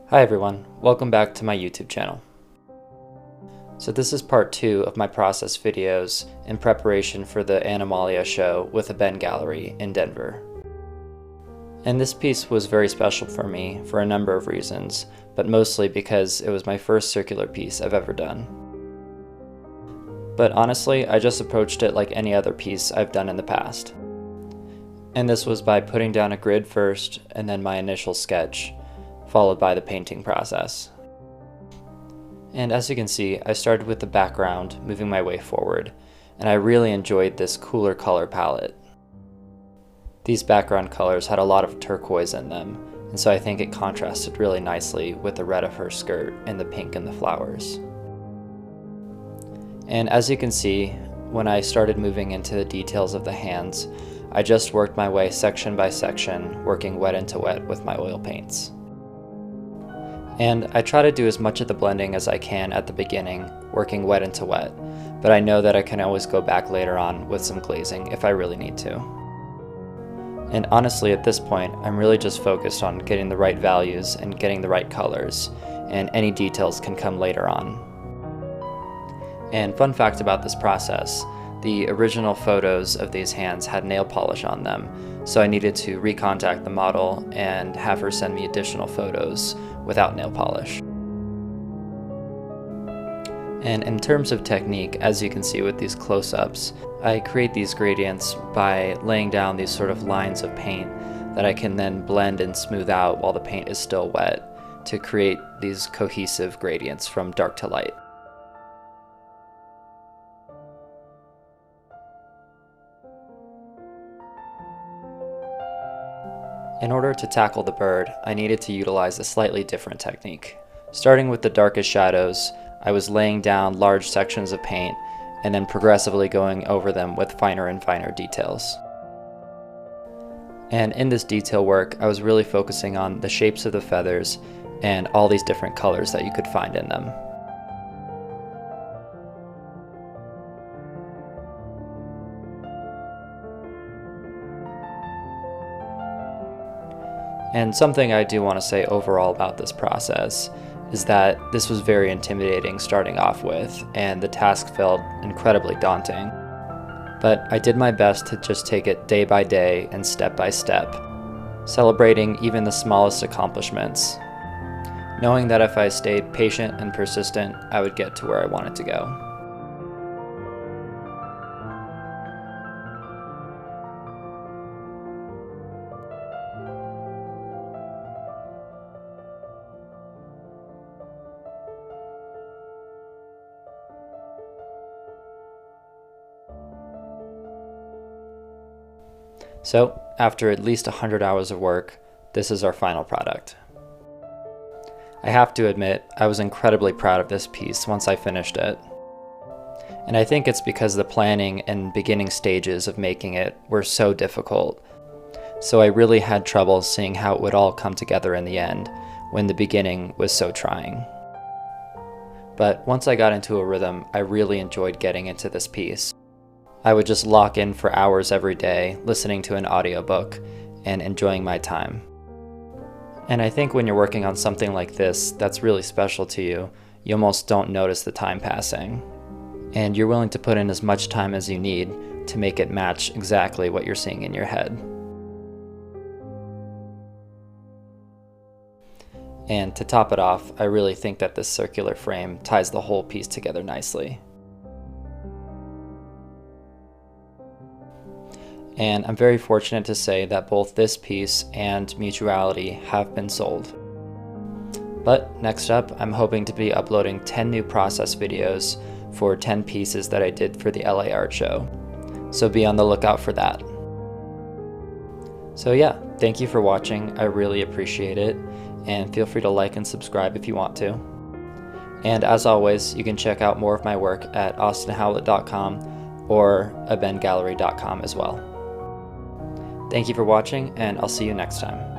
Hi everyone, welcome back to my YouTube channel. So this is part 2 of my process videos in preparation for the Animalia show with Abend Gallery in Denver. And this piece was very special for me for a number of reasons, but mostly because it was my first circular piece I've ever done. But honestly, I just approached it like any other piece I've done in the past. And this was by putting down a grid first and then my initial sketch, followed by the painting process. And as you can see, I started with the background, moving my way forward, and I really enjoyed this cooler color palette. These background colors had a lot of turquoise in them, and so I think it contrasted really nicely with the red of her skirt and the pink in the flowers. And as you can see, when I started moving into the details of the hands, I just worked my way section by section, working wet into wet with my oil paints. And I try to do as much of the blending as I can at the beginning, working wet into wet, but I know that I can always go back later on with some glazing if I really need to. And honestly, at this point, I'm really just focused on getting the right values and getting the right colors, and any details can come later on. And fun fact about this process, the original photos of these hands had nail polish on them, so I needed to recontact the model and have her send me additional photos without nail polish. And in terms of technique, as you can see with these close-ups, I create these gradients by laying down these sort of lines of paint that I can then blend and smooth out while the paint is still wet to create these cohesive gradients from dark to light. In order to tackle the bird, I needed to utilize a slightly different technique. Starting with the darkest shadows, I was laying down large sections of paint and then progressively going over them with finer and finer details. And in this detail work, I was really focusing on the shapes of the feathers and all these different colors that you could find in them. And something I do want to say overall about this process is that this was very intimidating starting off with, and the task felt incredibly daunting. But I did my best to just take it day by day and step by step, celebrating even the smallest accomplishments, knowing that if I stayed patient and persistent, I would get to where I wanted to go. So, after at least 100 hours of work, this is our final product. I have to admit, I was incredibly proud of this piece once I finished it. And I think it's because the planning and beginning stages of making it were so difficult. So I really had trouble seeing how it would all come together in the end, when the beginning was so trying. But once I got into a rhythm, I really enjoyed getting into this piece. I would just lock in for hours every day, listening to an audiobook and enjoying my time. And I think when you're working on something like this that's really special to you, you almost don't notice the time passing. And you're willing to put in as much time as you need to make it match exactly what you're seeing in your head. And to top it off, I really think that this circular frame ties the whole piece together nicely. And I'm very fortunate to say that both this piece and Mutuality have been sold. But next up, I'm hoping to be uploading 10 new process videos for 10 pieces that I did for the LA art show. So be on the lookout for that. So yeah, thank you for watching. I really appreciate it. And feel free to like and subscribe if you want to. And as always, you can check out more of my work at austinhowlett.com or abendgallery.com as well. Thank you for watching, and I'll see you next time.